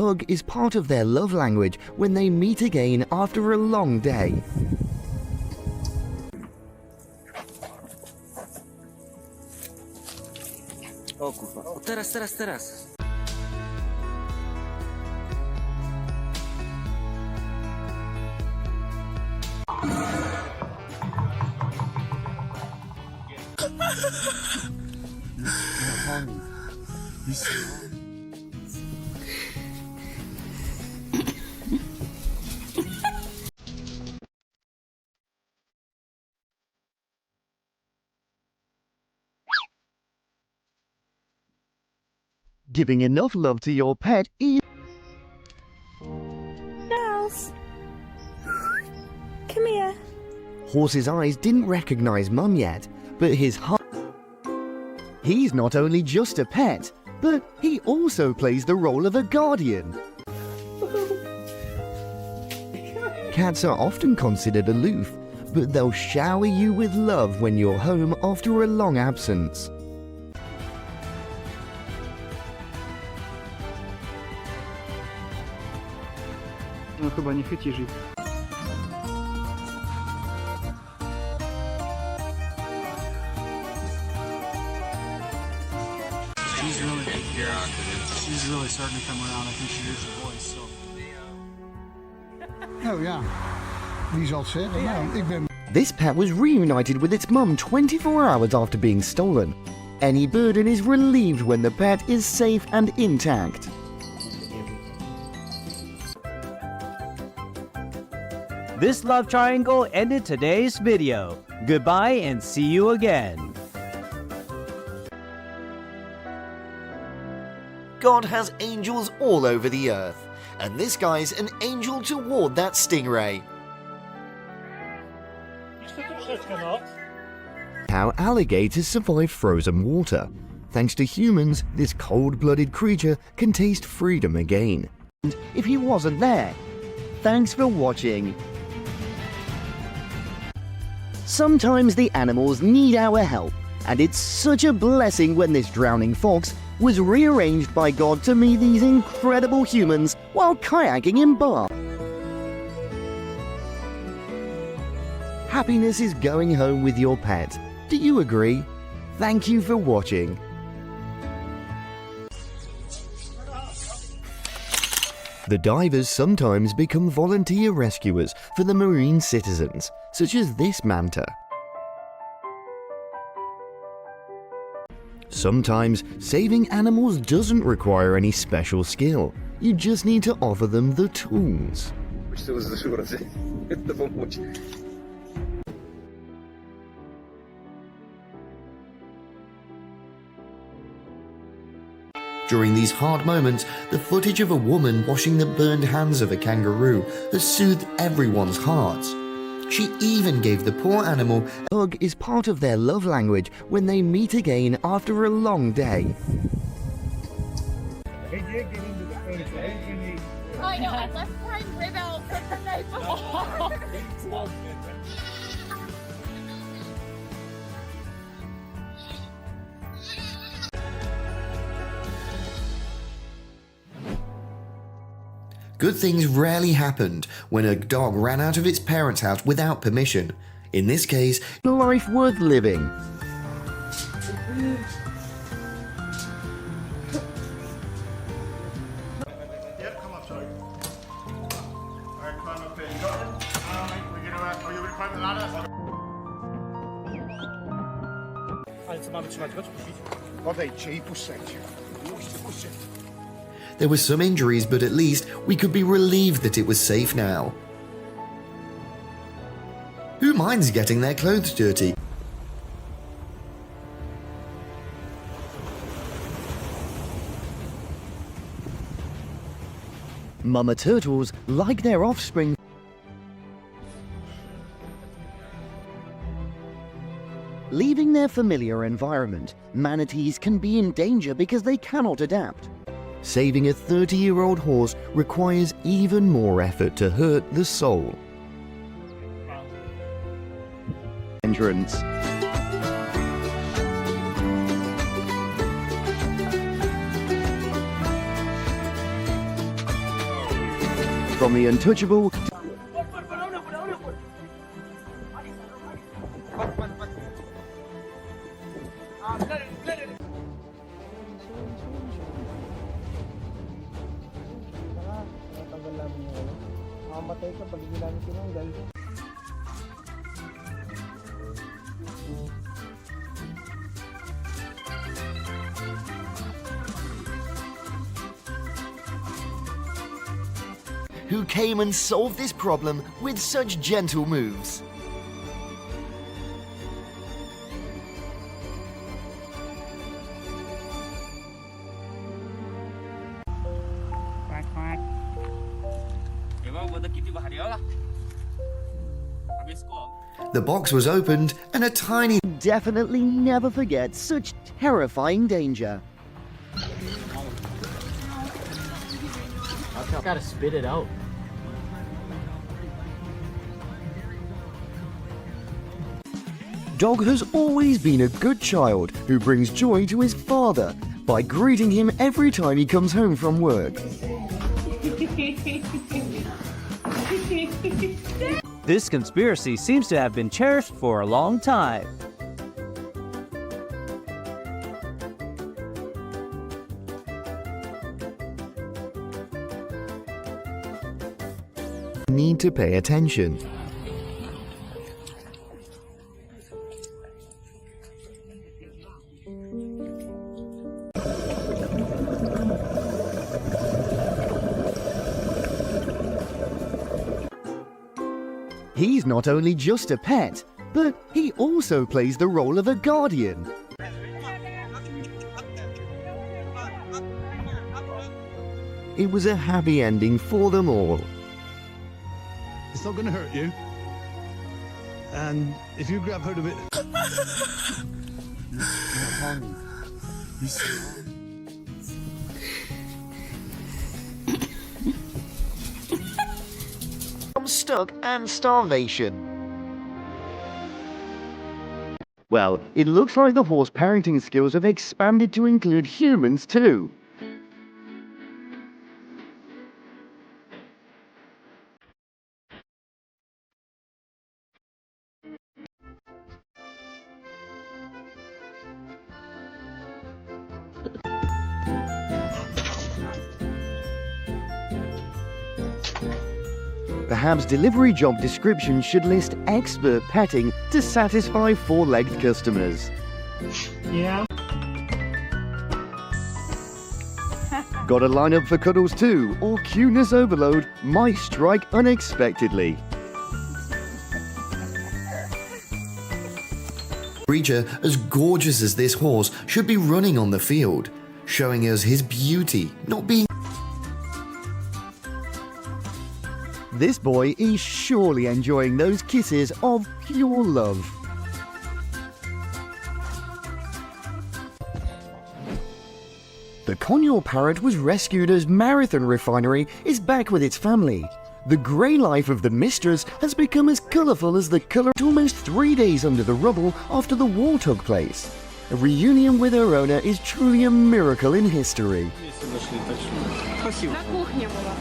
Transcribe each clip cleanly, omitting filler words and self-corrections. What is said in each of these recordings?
Hug is part of their love language when they meet again after a long day. O kurwa. O teraz. Giving enough love to your pet is... Charles! Come here. Horse's eyes didn't recognize Mum yet, but his heart... He's not only just a pet, but he also plays the role of a guardian. Cats are often considered aloof, but they'll shower you with love when you're home after a long absence. No chyba nie chycisz ich. She's really starting to come around. I think she hears your voice, so. Oh ja, wie zal het zeggen? Nou, ik ben... This pet was reunited with its mum 24 hours after being stolen. Any burden is relieved when the pet is safe and intact. This love triangle ended today's video. Goodbye and see you again. God has angels all over the earth, and this guy's an angel toward that stingray. How alligators survive frozen water. Thanks to humans, this cold-blooded creature can taste freedom again. And if he wasn't there, thanks for watching. Sometimes the animals need our help, and it's such a blessing when this drowning fox was rearranged by God to meet these incredible humans while kayaking in Bar. Happiness is going home with your pet. Do you agree? Thank you for watching. The divers sometimes become volunteer rescuers for the marine citizens, such as this manta. Sometimes saving animals doesn't require any special skill. You just need to offer them the tools. During these hard moments, the footage of a woman washing the burned hands of a kangaroo has soothed everyone's hearts. She even gave the poor animal a hug is part of their love language when they meet again after a long day. I know, I left prime rib out from the night before. Good things rarely happened when a dog ran out of its parents' house without permission. In this case, life worth living. Yep, come up, sorry. Alright, climb up there. You got him? We're gonna, are you gonna climb the ladder? Ale co mamy trzymać? Chodź, puścić. Odejdźcie i puszczajcie. Puśćcie. There were some injuries, but at least we could be relieved that it was safe now. Who minds getting their clothes dirty? Mama turtles like their offspring. Leaving their familiar environment, manatees can be in danger because they cannot adapt. Saving a 30-year-old horse requires even more effort to hurt the soul. Entrance. from the untouchable who came and solved this problem with such gentle moves. The box was opened and a tiny... Definitely never forget such terrifying danger. Gotta spit it out. Dog has always been a good child who brings joy to his father by greeting him every time he comes home from work. This conspiracy seems to have been cherished for a long time. Need to pay attention. He's not only just a pet, but he also plays the role of a guardian. It was a happy ending for them all. It's not going to hurt you. And if you grab hold of it... I'm stuck and starvation. Well, it looks like the horse parenting skills have expanded to include humans too. Perhaps delivery job description should list expert petting to satisfy four-legged customers. Yeah. Got to line up for cuddles too, or cuteness overload might strike unexpectedly. A creature as gorgeous as this horse should be running on the field, showing us his beauty, not being... This boy is surely enjoying those kisses of pure love. The Conure parrot was rescued as Marathon Refinery is back with its family. The grey life of the mistress has become as colourful as the colour almost 3 days under the rubble after the war took place. A reunion with her owner is truly a miracle in history. На кухне была.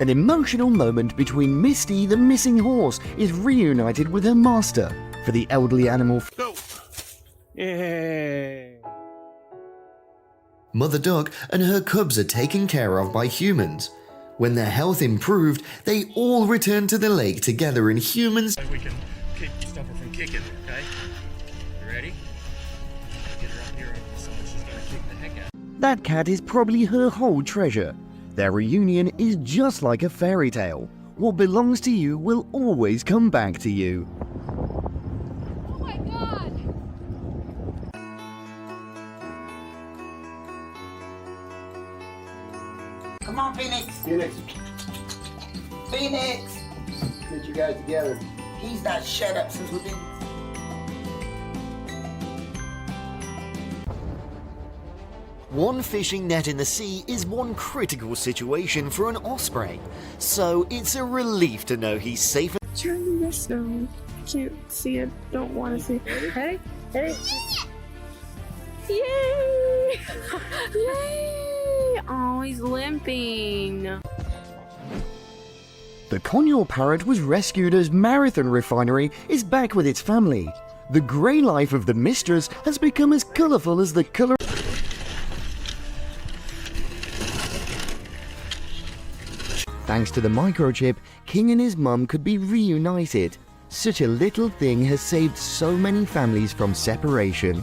An emotional moment between Misty, the missing horse, is reunited with her master for the elderly animal. Mother duck and her cubs are taken care of by humans. When their health improved, they all returned to the lake together in humans. We can stop her from kicking, okay? You ready? Get her up here so she's gonna kick the heck out. That cat is probably her whole treasure. Their reunion is just like a fairy tale. What belongs to you will always come back to you. Oh my god! Come on, Phoenix. Phoenix. Phoenix. Get you guys together. He's not shut up since we've been... One fishing net in the sea is one critical situation for an osprey, so it's a relief to know he's safe. Trying to miss them. Can't see it. Don't want to see. Hey, hey. Yay! Yay! Oh, he's limping. The Conure parrot was rescued as Marathon Refinery is back with its family. The grey life of the mistress has become as colourful as the colour. Thanks to the microchip, King and his mum could be reunited. Such a little thing has saved so many families from separation.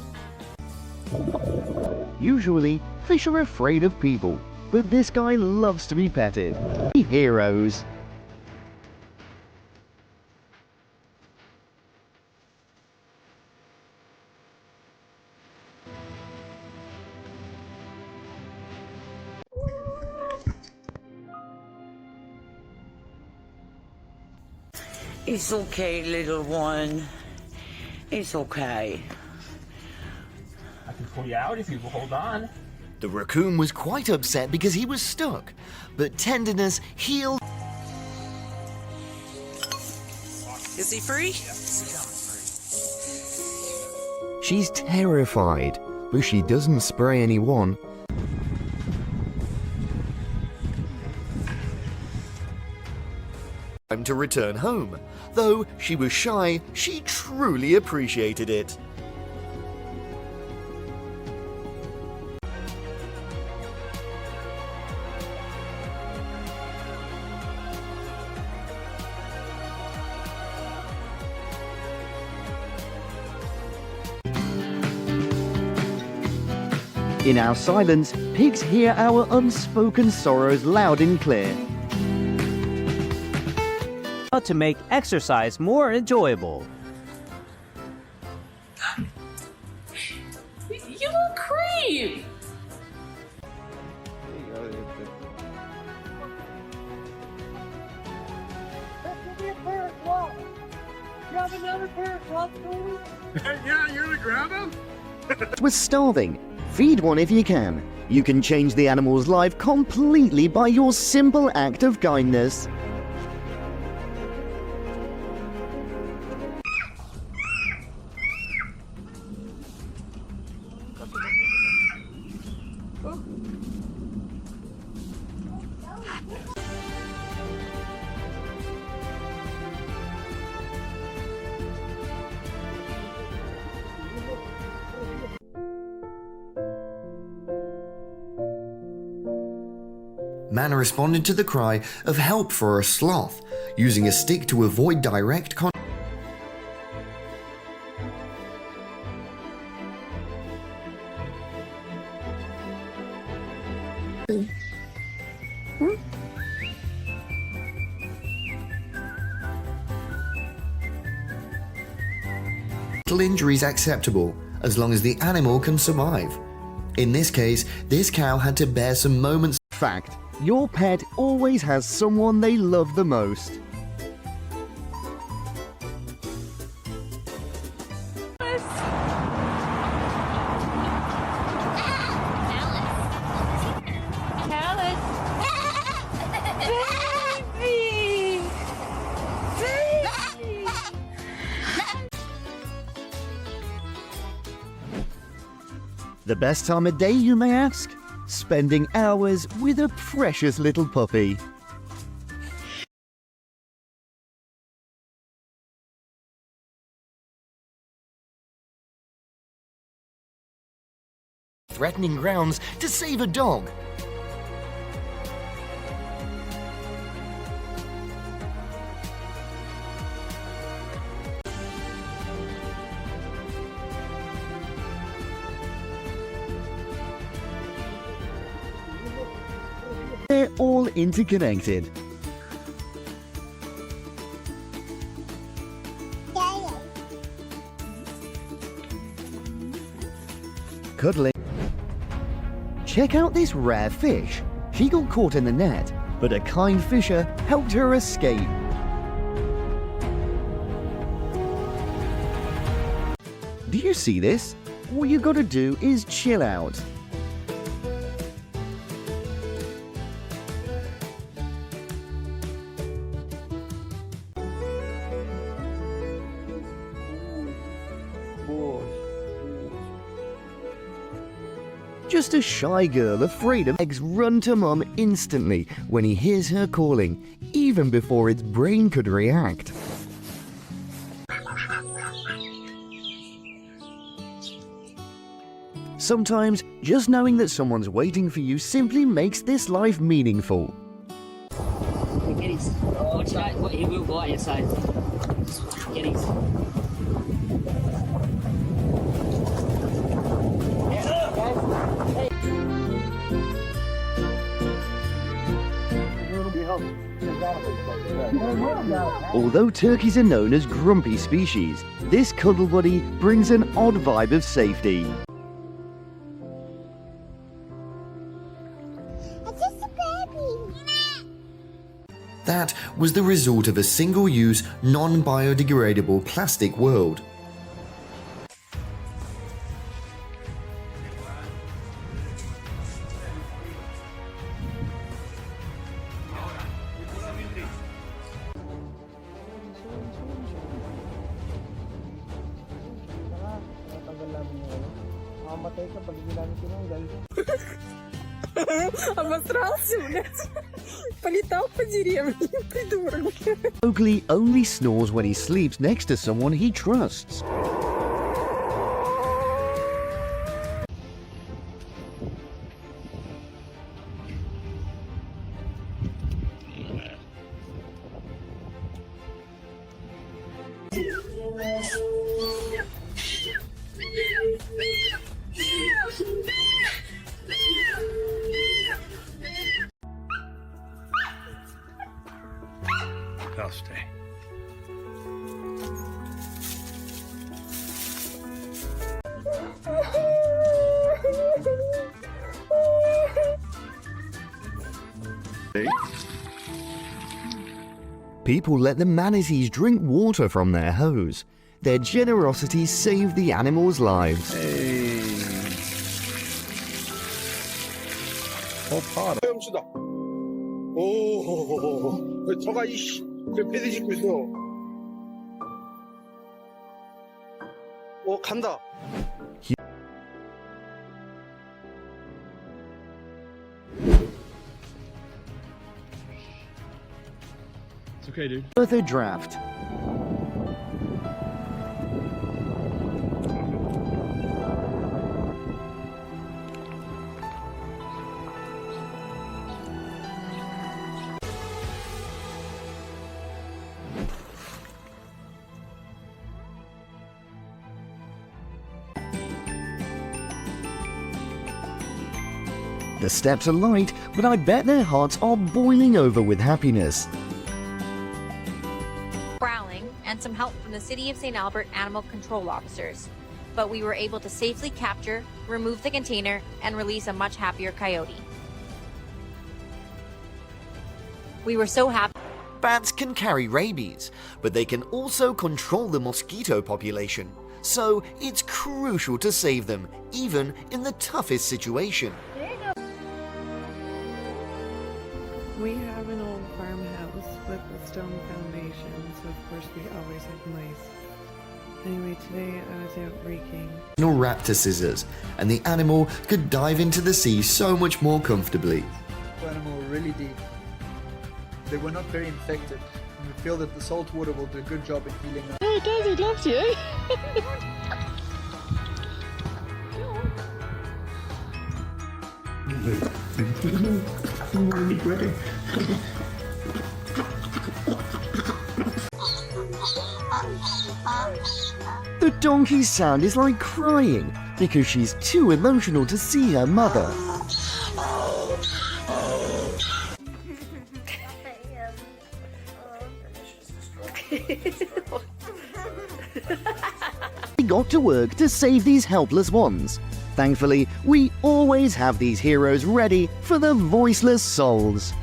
Usually, fish are afraid of people, but this guy loves to be petted. Heroes. It's okay, little one. It's okay. I can pull you out if you will hold on. The raccoon was quite upset because he was stuck, but tenderness healed. Is he free? She's terrified, but she doesn't spray anyone. Time to return home. Though she was shy, she truly appreciated it. In our silence, pigs hear our unspoken sorrows loud and clear. How to make exercise more enjoyable. You look creep. Yeah, you're gonna grab him? Was starving. Feed one if you can. You can change the animal's life completely by your simple act of kindness. Man responded to the cry of help for a sloth, using a stick to avoid direct contact. Injuries acceptable, as long as the animal can survive. In this case, this cow had to bear some moments. Fact, your pet always has someone they love the most. The best time of day, you may ask? Spending hours with a precious little puppy. Threatening grounds to save a dog. They're all interconnected. Cuddling. Check out this rare fish. She got caught in the net, but a kind fisher helped her escape. Do you see this? All you gotta do is chill out. Just a shy girl afraid of eggs run to mum instantly when he hears her calling, even before its brain could react. Sometimes, just knowing that someone's waiting for you simply makes this life meaningful. Kitties. Oh, he will go inside. Kitties. Although turkeys are known as grumpy species, this cuddle buddy brings an odd vibe of safety. That was the result of a single-use, non-biodegradable plastic world. Обосрался, блядь. Полетал по деревне, придурок. Oakley only snores when he sleeps next to someone he trusts. I'll stay. People let the manatees drink water from their hose. Their generosity saved the animals' lives. 헤엄치다. 오, 왜 저가 이씨, 왜 패드 짚고 있어? 간다. It's okay, dude. Worth a draft. The steps are light, but I bet their hearts are boiling over with happiness. Growling and some help from the City of St. Albert animal control officers. But we were able to safely capture, remove the container, and release a much happier coyote. We were so happy. Bats can carry rabies, but they can also control the mosquito population. So it's crucial to save them, even in the toughest situation. We have an old farmhouse with a stone foundation, so of course we always have mice. Anyway, today I was out raking. No raptor scissors, and the animal could dive into the sea so much more comfortably. The animal were really deep. They were not very infected. And we feel that the salt water will do a good job in healing them. Oh, it does, it loves you. The donkey's sound is like crying because she's too emotional to see her mother. We got to work to save these helpless ones. Thankfully, we always have these heroes ready for the voiceless souls.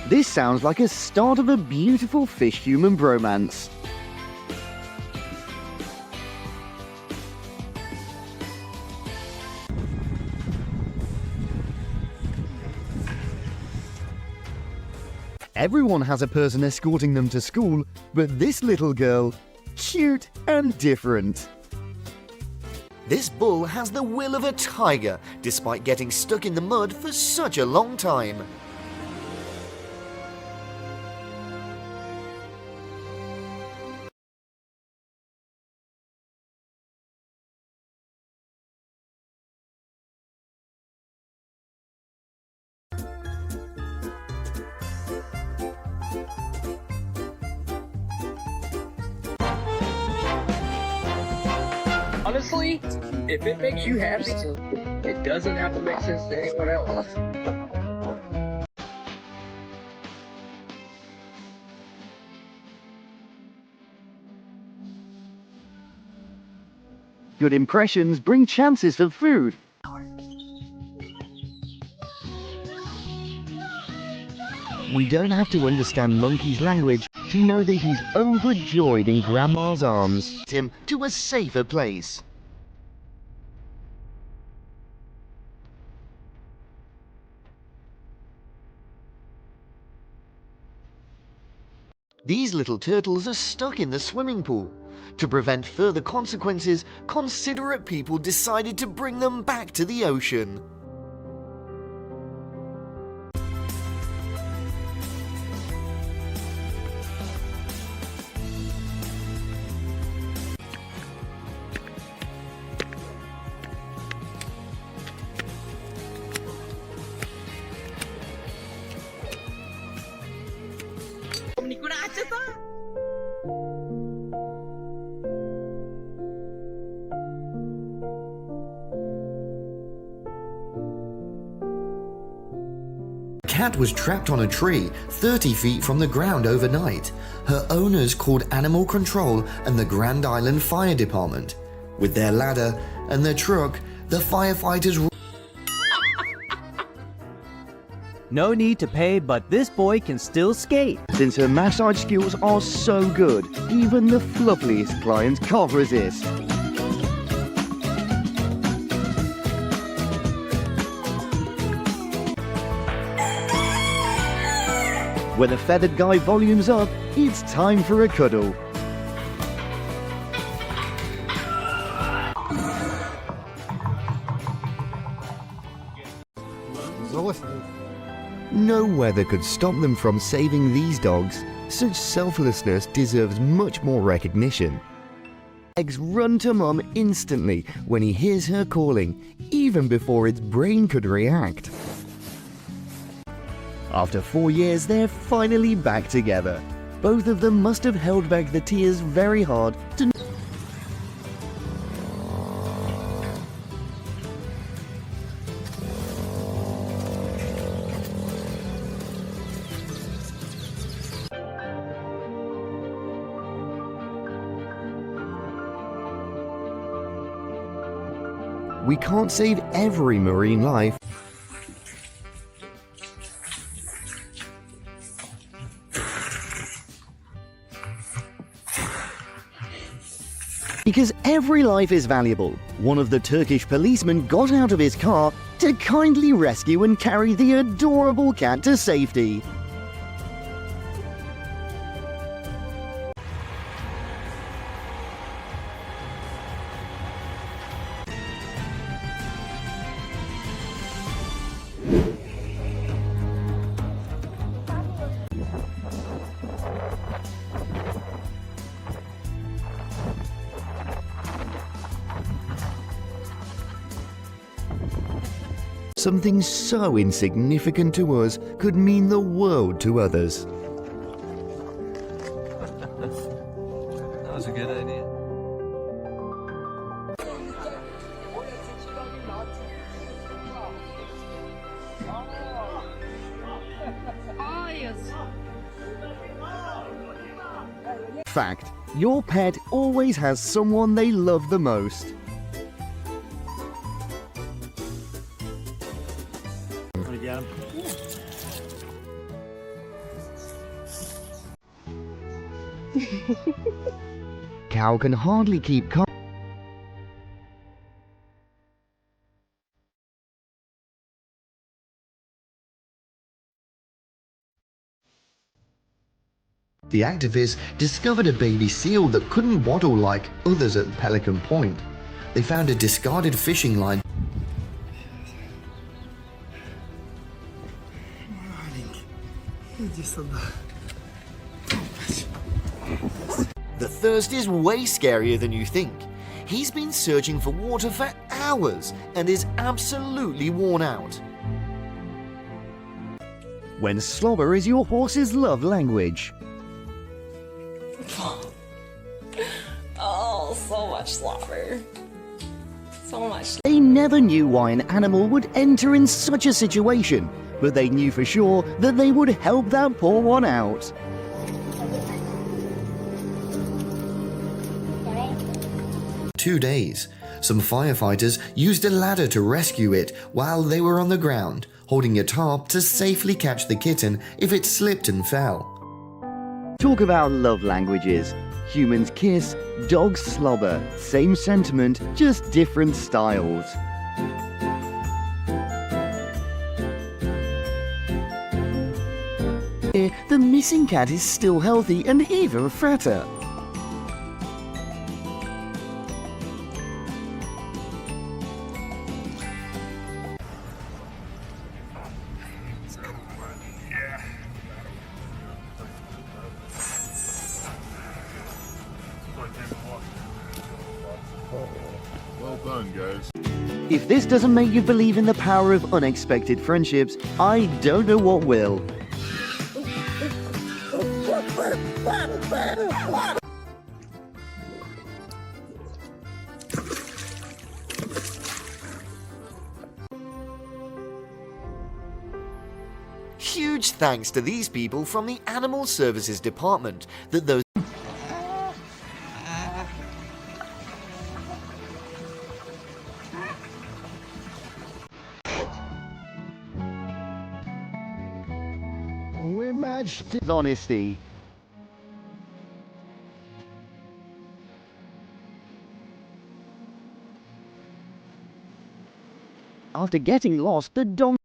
This sounds like a start of a beautiful fish-human bromance. Everyone has a person escorting them to school, but this little girl, cute and different. This bull has the will of a tiger, despite getting stuck in the mud for such a long time. Honestly, if it makes you happy, it doesn't have to make sense to anyone else. Good impressions bring chances for food. We don't have to understand Monkey's language to know that he's overjoyed in Grandma's arms. Him to a safer place. These little turtles are stuck in the swimming pool. To prevent further consequences, considerate people decided to bring them back to the ocean. The cat was trapped on a tree 30 feet from the ground overnight. Her owners called animal control and the Grand Island Fire Department. With their ladder and their truck, the firefighters... No need to pay, but this boy can still skate. Since her massage skills are so good, even the fluffiest clients can't resist. When the feathered guy volumes up, it's time for a cuddle. No weather could stop them from saving these dogs. Such selflessness deserves much more recognition. Eggs run to Mum instantly when he hears her calling, even before its brain could react. After 4 years, they're finally back together. Both of them must have held back the tears very hard to... We can't save every marine life. Because every life is valuable. One of the Turkish policemen got out of his car to kindly rescue and carry the adorable cat to safety. Something so insignificant to us could mean the world to others. That was a good idea. Fact, your pet always has someone they love the most. Cow can hardly keep calm. The activists discovered a baby seal that couldn't waddle like others at Pelican Point. They found a discarded fishing line. The thirst is way scarier than you think. He's been searching for water for hours and is absolutely worn out. When slobber is your horse's love language. Oh, so much slobber. So much. They never knew why an animal would enter in such a situation, but they knew for sure that they would help that poor one out. "2 days. Some firefighters used a ladder to rescue it while they were on the ground, holding a tarp to safely catch the kitten if it slipped and fell. Talk about love languages. Humans kiss, dogs slobber. Same sentiment, just different styles. The missing cat is still healthy and even fatter. Well done, guys. If this doesn't make you believe in the power of unexpected friendships, I don't know what will. Huge thanks to these people from the Animal Services Department that those We matched with honesty. After getting lost, the dog...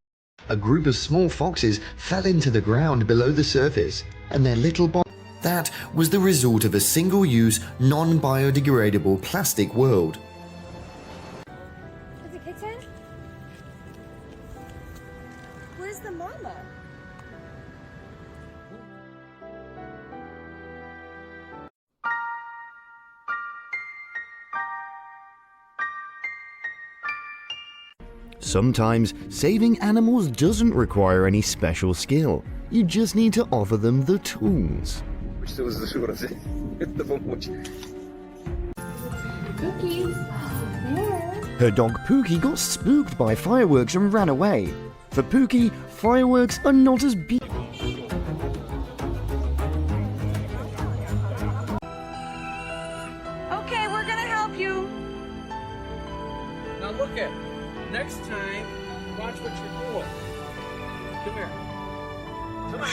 a group of small foxes fell into the ground below the surface, and their little body. That was the result of a single-use, non-biodegradable plastic world. Is it kitten? Where's the mama? Sometimes saving animals doesn't require any special skill. You just need to offer them the tools. Cookies. Her dog Pookie got spooked by fireworks and ran away. For Pookie, fireworks are not as beautiful. Okay, we're gonna help you. Now look at, next time, watch what you're doing. Come here. Come on.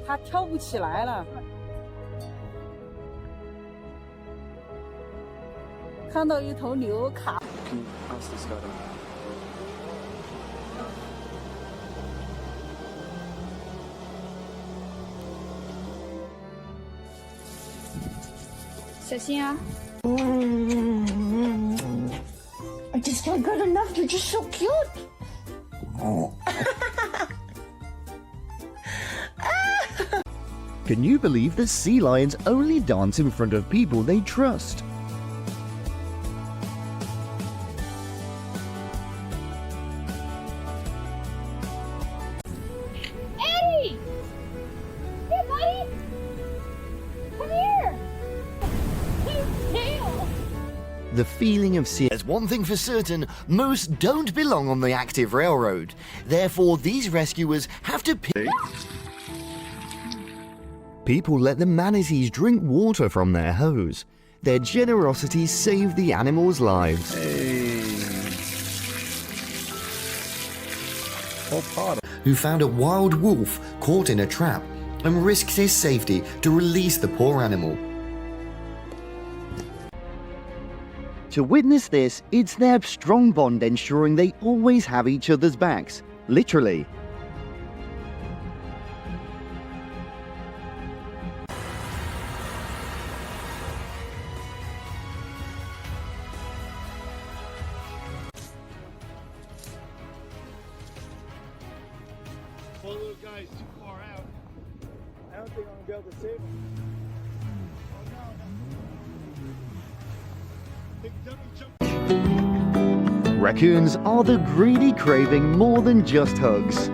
它跳不起来了。看到一头牛卡。小心啊！ I just can't get enough. You're just so cute. Can you believe that sea lions only dance in front of people they trust? Eddie! Hey, buddy! Come here! His tail! The feeling of sea. There's one thing for certain, most don't belong on the active railroad. Therefore, these rescuers have to pick. People let the manatees drink water from their hose. Their generosity saved the animals' lives. Who found a wild wolf caught in a trap and risked his safety to release the poor animal. To witness this, it's their strong bond ensuring they always have each other's backs. Literally. guy's too far out. I don't think I'm gonna be able to save him. Raccoons are the greedy craving more than just hugs.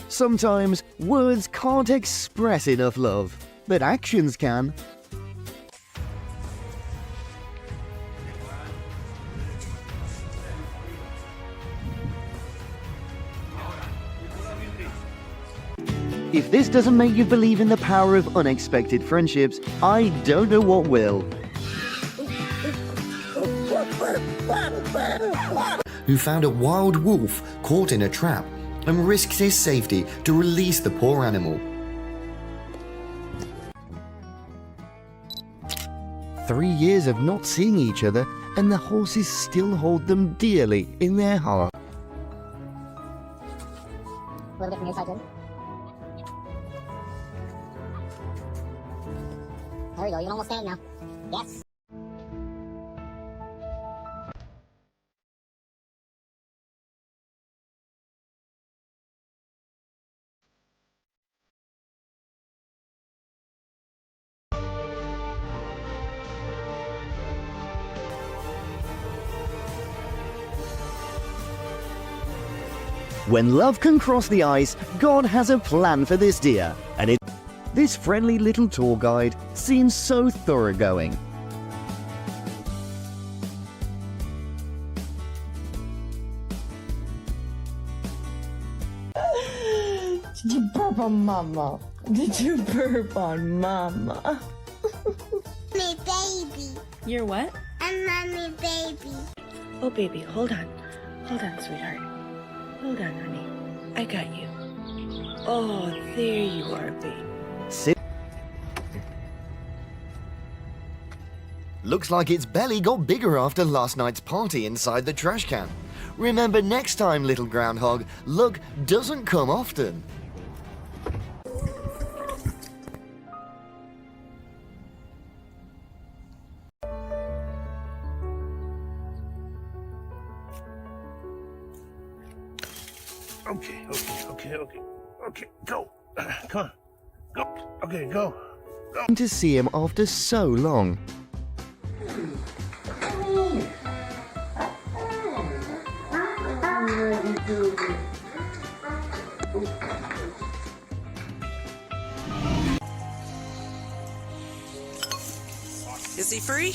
Sometimes words can't express enough love, but actions can. If this doesn't make you believe in the power of unexpected friendships, I don't know what will. Who found a wild wolf caught in a trap and risked his safety to release the poor animal. 3 years of not seeing each other, and the horses still hold them dearly in their heart. A little bit from your side, Jim. There we go, you can almost stand now. Yes. When love can cross the ice, God has a plan for this deer, and this friendly little tour guide seems so thoroughgoing. Did you burp on Mama? Did you burp on Mama? Me baby. You're what? I'm mommy baby. Oh, baby, hold on. Hold on, sweetheart. Hold on, honey. I got you. Oh, there you are, baby. Looks like its belly got bigger after last night's party inside the trash can. Remember next time, little groundhog, luck doesn't come often. Okay, go. Come on. Go. Okay, go. To see him after so long. Is he free?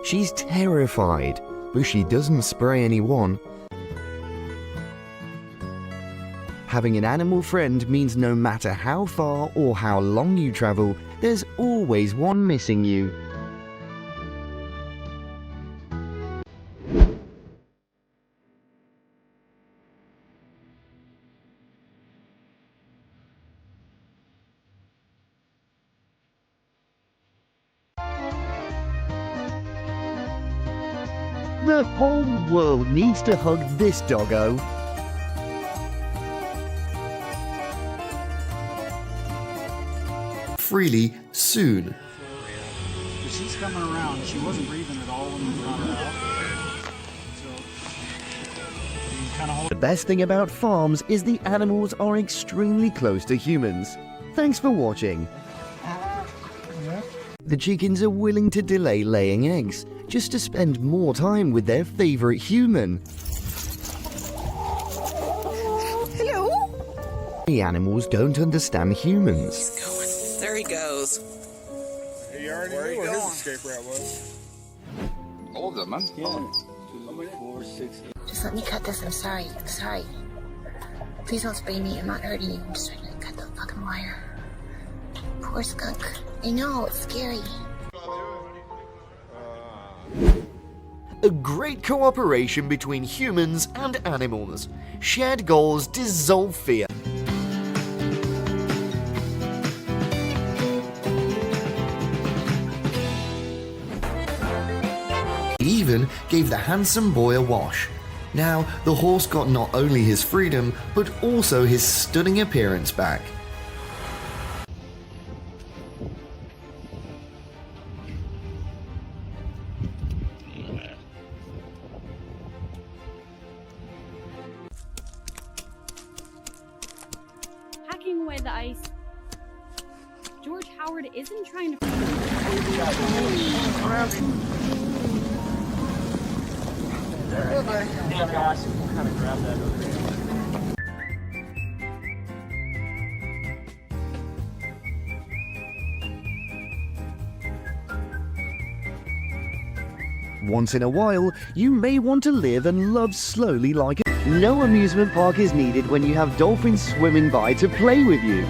She's terrified, but she doesn't spray anyone. Having an animal friend means no matter how far or how long you travel, there's always one missing you. The whole world needs to hug this doggo. Freely soon. She's coming around. She wasn't breathing at all when we brought her out. So, you kind of hold. The best thing about farms is the animals are extremely close to humans. Thanks for watching. The chickens are willing to delay laying eggs just to spend more time with their favorite human. Hello? The animals don't understand humans. There he goes. You already knew where his escape route was. All of them, man. Yeah. Just let me cut this. I'm sorry. I'm sorry. Please don't spray me. I'm not hurting you. I'm just trying to cut the fucking wire. Poor skunk. I know, it's scary. A great cooperation between humans and animals. Shared goals dissolve fear. Morgan gave the handsome boy a wash. Now, the horse got not only his freedom, but also his stunning appearance back. Hacking away the ice. George Howard isn't trying to. Yeah, guys, we'll kind of grab that over here. Once in a while, you may want to live and love slowly like a... No amusement park is needed when you have dolphins swimming by to play with you.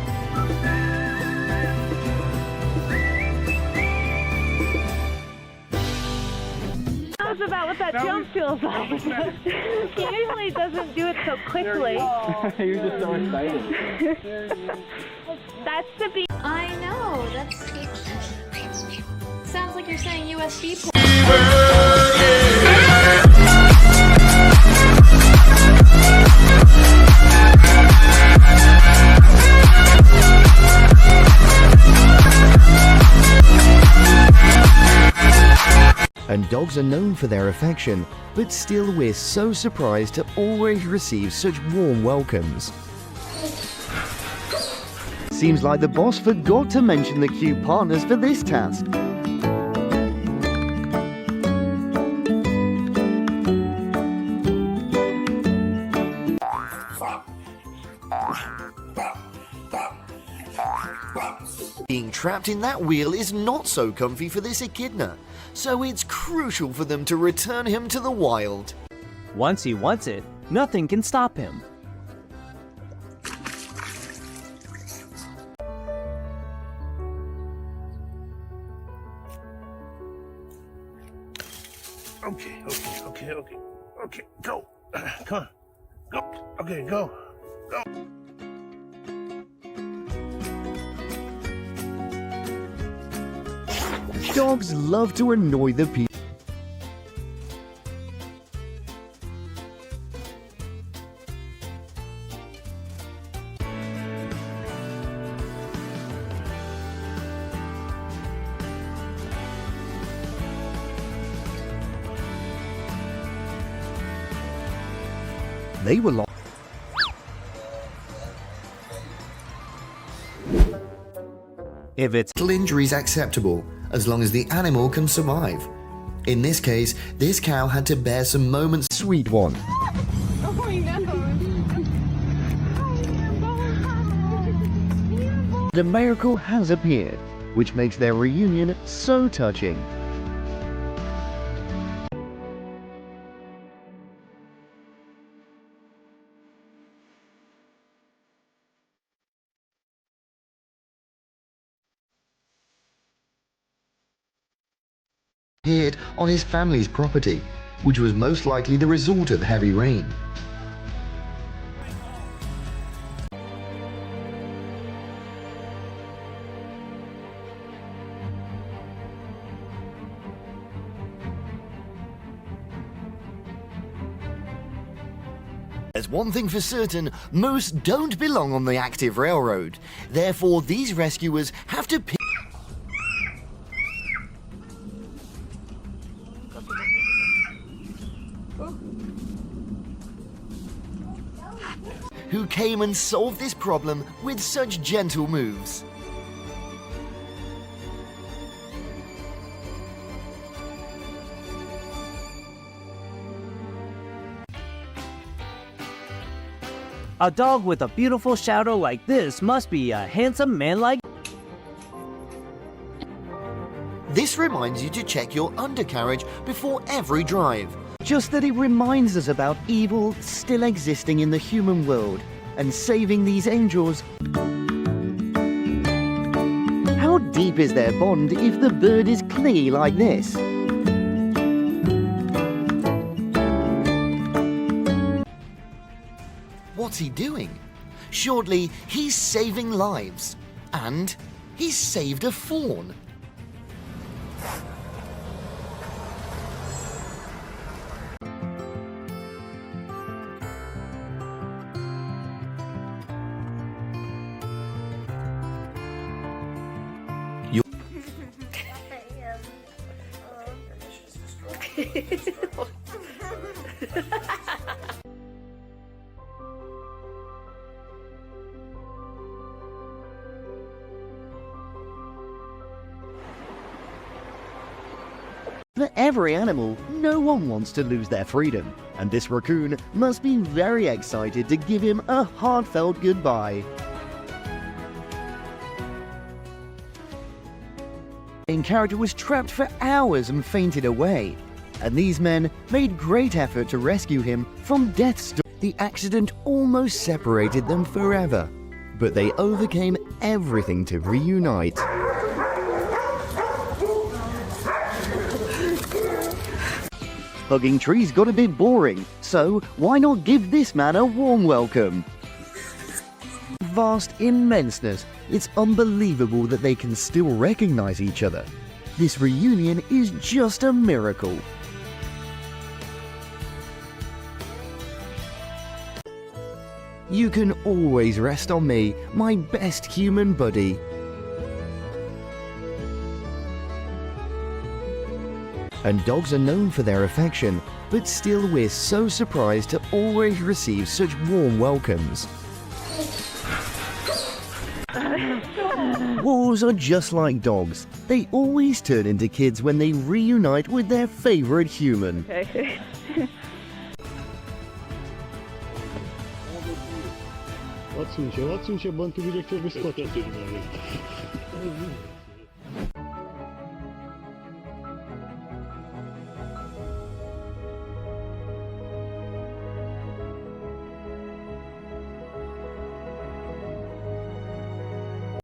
About what that jump feels like. He usually doesn't do it so quickly. You're just so excited. That's the beat. I know, that's... Sounds like you're saying USB port. And dogs are known for their affection, but still we're so surprised to always receive such warm welcomes. Seems like the boss forgot to mention the cute partners for this task. Being trapped in that wheel is not so comfy for this echidna, so it's crucial for them to return him to the wild. Once he wants it, nothing can stop him. Okay, go. Come on, go. Okay, go. Dogs love to annoy the people. They were lost. If it's injury is acceptable, as long as the animal can survive. In this case, this cow had to bear some moments. Sweet one. The miracle has appeared, which makes their reunion so touching. Appeared on his family's property, which was most likely the result of heavy rain. There's one thing for certain, moose don't belong on the active railroad. Therefore, these rescuers have to pick who came and solved this problem with such gentle moves. A dog with a beautiful shadow like this must be a handsome man like... This reminds you to check your undercarriage before every drive. Just that it reminds us about evil still existing in the human world and saving these angels. How deep is their bond if the bird is clingy like this? What's he doing? Surely he's saving lives. And he's saved a fawn. For every animal, no one wants to lose their freedom, and this raccoon must be very excited to give him a heartfelt goodbye. The main character was trapped for hours and fainted away, and these men made great effort to rescue him from death's door. The accident almost separated them forever, but they overcame everything to reunite. Hugging trees got a bit boring, so why not give this man a warm welcome? Vast immenseness, it's unbelievable that they can still recognize each other. This reunion is just a miracle. You can always rest on me, my best human buddy. And dogs are known for their affection, but still we're so surprised to always receive such warm welcomes. Wolves are just like dogs. They always turn into kids when they reunite with their favorite human. Okay. Odsuń się, bo on tu będzie chciał wyskoczyć.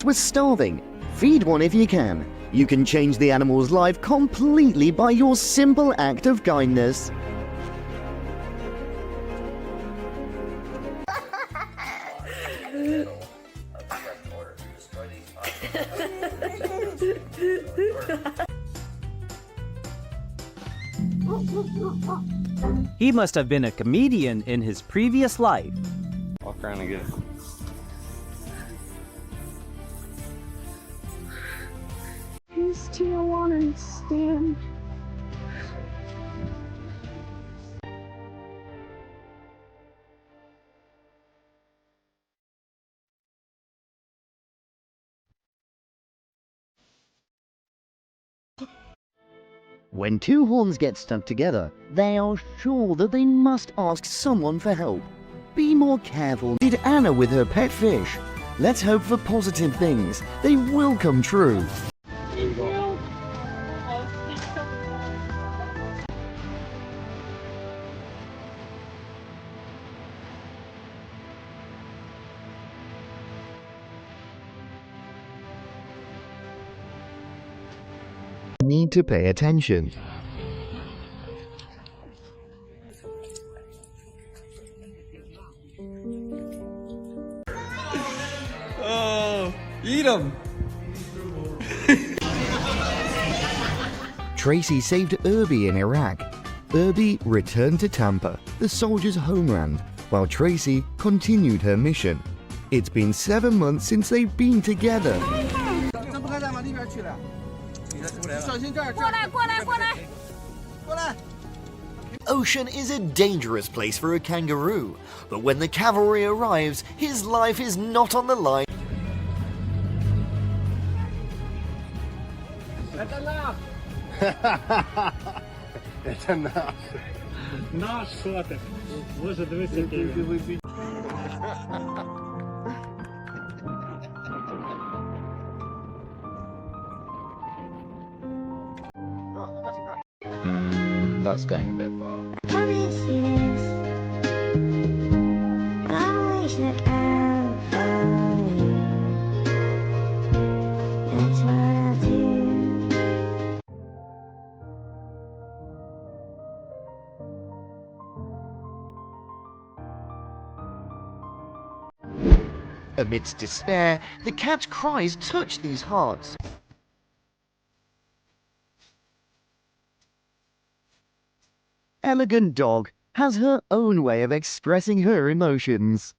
Was starving. Feed one if you can. You can change the animal's life completely by your simple act of kindness. He must have been a comedian in his previous life. Walk around again. You still want to stand? When two horns get stuck together, they are sure that they must ask someone for help. Be more careful, did Anna with her pet fish. Let's hope for positive things. They will come true. Need to pay attention. Oh, eat them! Tracy saved Irby in Iraq. Irby returned to Tampa, the soldiers' homeland, while Tracy continued her mission. It's been 7 months since they've been together. Ocean is a dangerous place for a kangaroo, but when the cavalry arrives, his life is not on the line. Это наш. Наш котик. Боже, дивись, який він. That's going a bit far. Amidst despair, the cat's cries touch these hearts. Elegant Dog has her own way of expressing her emotions,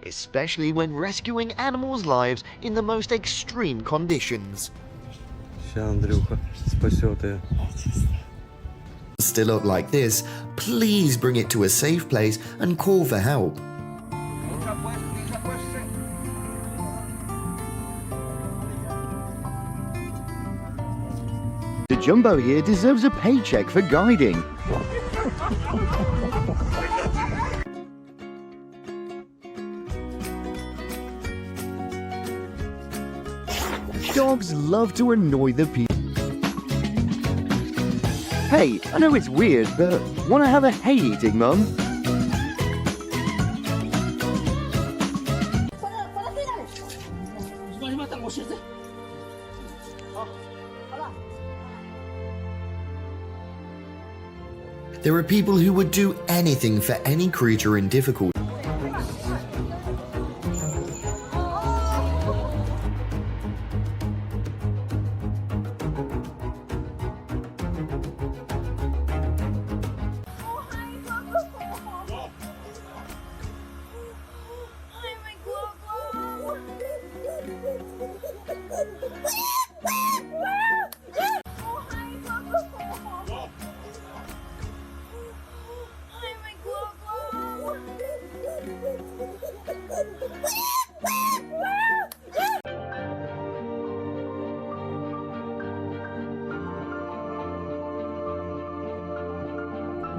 especially when rescuing animals' lives in the most extreme conditions. Сейчас Андрюха спасет ее. still up like this, please bring it to a safe place and call for help. The Jumbo here deserves a paycheck for guiding. Dogs love to annoy the people. Hey, I know it's weird, but wanna have a hay eating, Mum? There are people who would do anything for any creature in difficulty.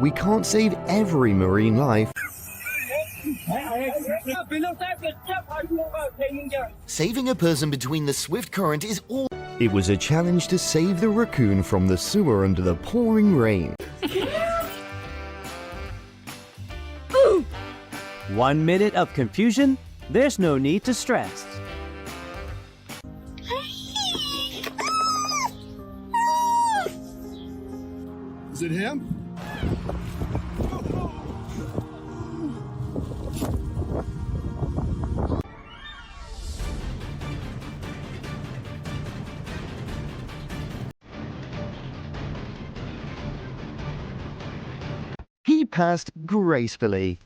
We can't save every marine life. Saving a person between the swift current is all. It was a challenge to save the raccoon from the sewer under the pouring rain. 1 minute of confusion? There's no need to stress. Is it him? He passed gracefully.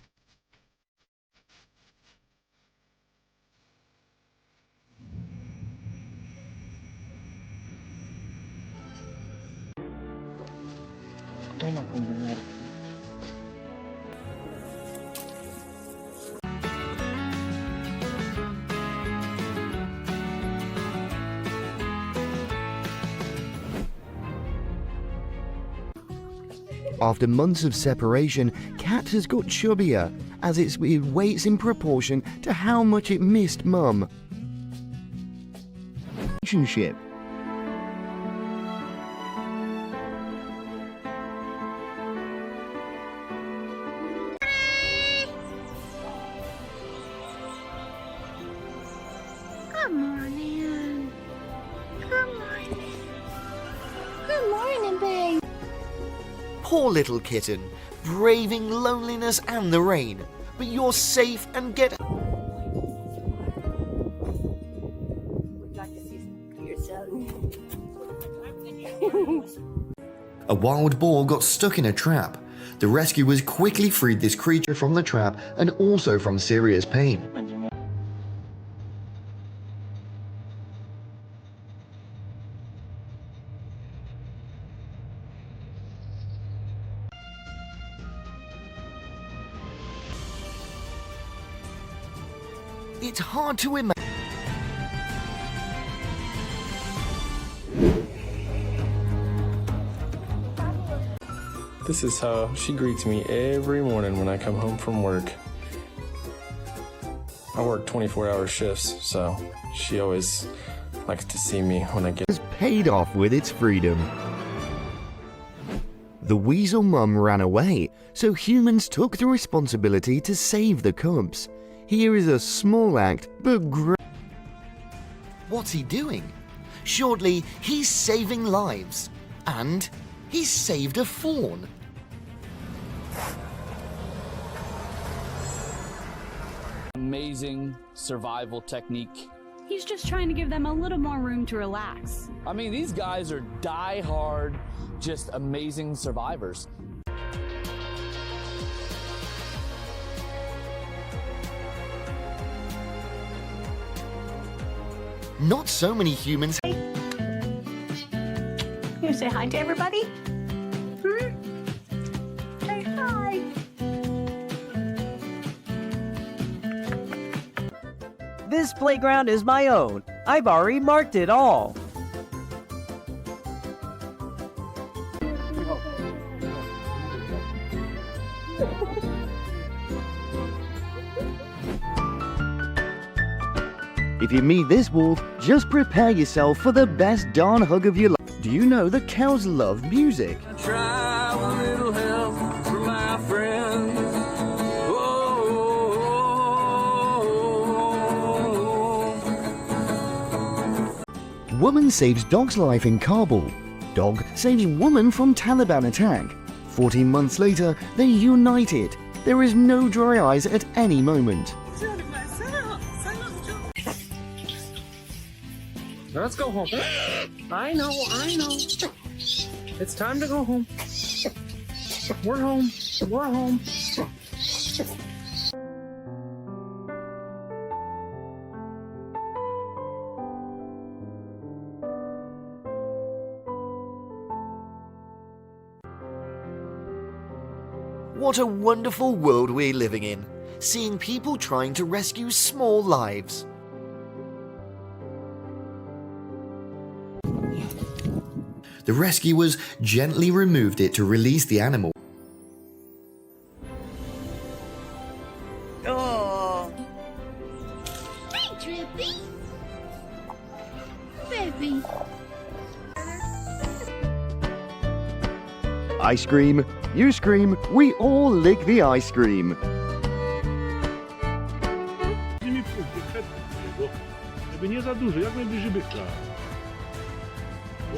After months of separation, Cat has got chubbier, as it weighs in proportion to how much it missed Mum. Relationship. Good morning. Good morning. Good morning, babe. Poor little kitten, braving loneliness and the rain. But you're safe and get... A wild boar got stuck in a trap. The rescuers quickly freed this creature from the trap and also from serious pain. It's hard to imagine. This is how she greets me every morning when I come home from work. I work 24-hour shifts, so she always likes to see me when I get... Has paid off with its freedom. The weasel mum ran away, so humans took the responsibility to save the cubs. Here is a small act, but great. What's he doing? Shortly, he's saving lives. And he's saved a fawn. Amazing survival technique. He's just trying to give them a little more room to relax. I mean, these guys are die-hard, just amazing survivors. Not so many humans. You say hi to everybody? This playground is my own. I've already marked it all. If you meet this wolf, just prepare yourself for the best darn hug of your life. Do you know that cows love music? Try a little help from my friends. Woman saves dog's life in Kabul. Dog saves woman from Taliban attack. 14 months later, they united. There is no dry eyes at any moment. Let's go home. I know. It's time to go home. We're home. What a wonderful world we're living in, seeing people trying to rescue small lives. The rescuers gently removed it to release the animal. Oh. Hey, Drippy. Baby. I scream, you scream, we all lick the ice cream. Żeby nie za duży, jak najbliżej byka.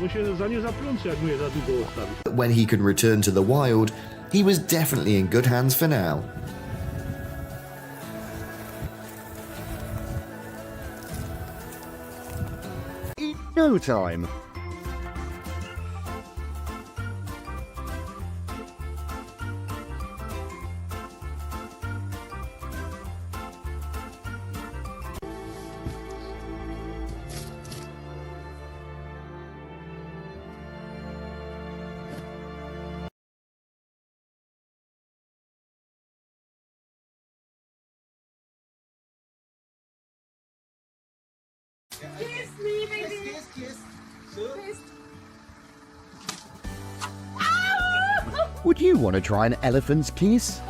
On się za nie zaplące, jak mu je za długo odstawi. When he could return to the wild, he was definitely in good hands for now. In no time. Kiss me, baby. Kiss. Would you want to try an elephant's kiss?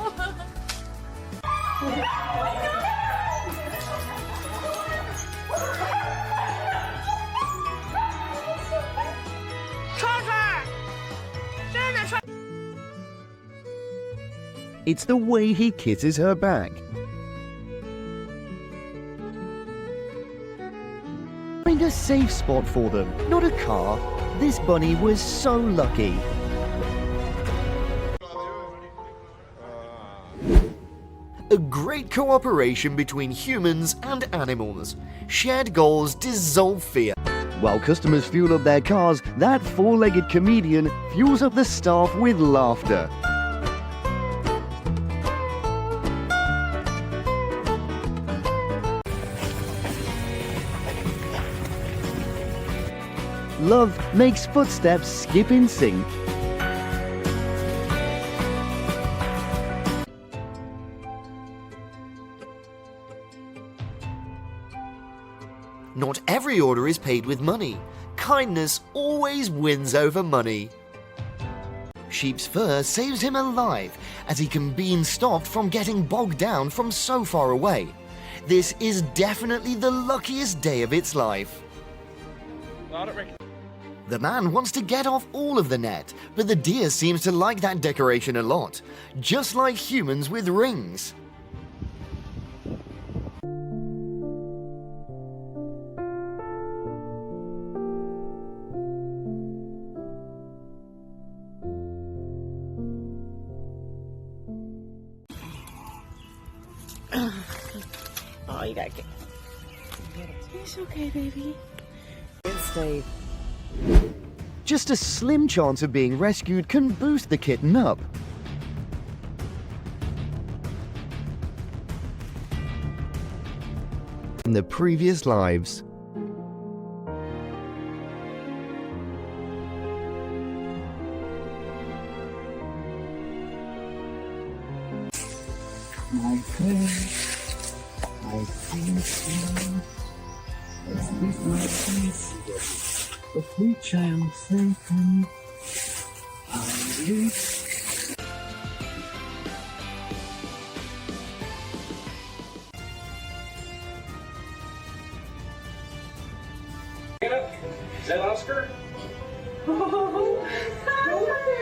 It's the way he kisses her back. Find a safe spot for them, not a car. This bunny was so lucky. A great cooperation between humans and animals. Shared goals dissolve fear. While customers fuel up their cars, that four-legged comedian fuels up the staff with laughter. Love makes footsteps skip in sync. Not every order is paid with money. Kindness always wins over money. Sheep's fur saves him alive, as he can be stopped from getting bogged down from so far away. This is definitely the luckiest day of its life. The man wants to get off all of the net, but the deer seems to like that decoration a lot, just like humans with rings. Oh, you gotta get It's okay, baby. stay. Just a slim chance of being rescued can boost the kitten up. In the previous lives. I think this might be a which I am thinking. Is that Oscar? Oh,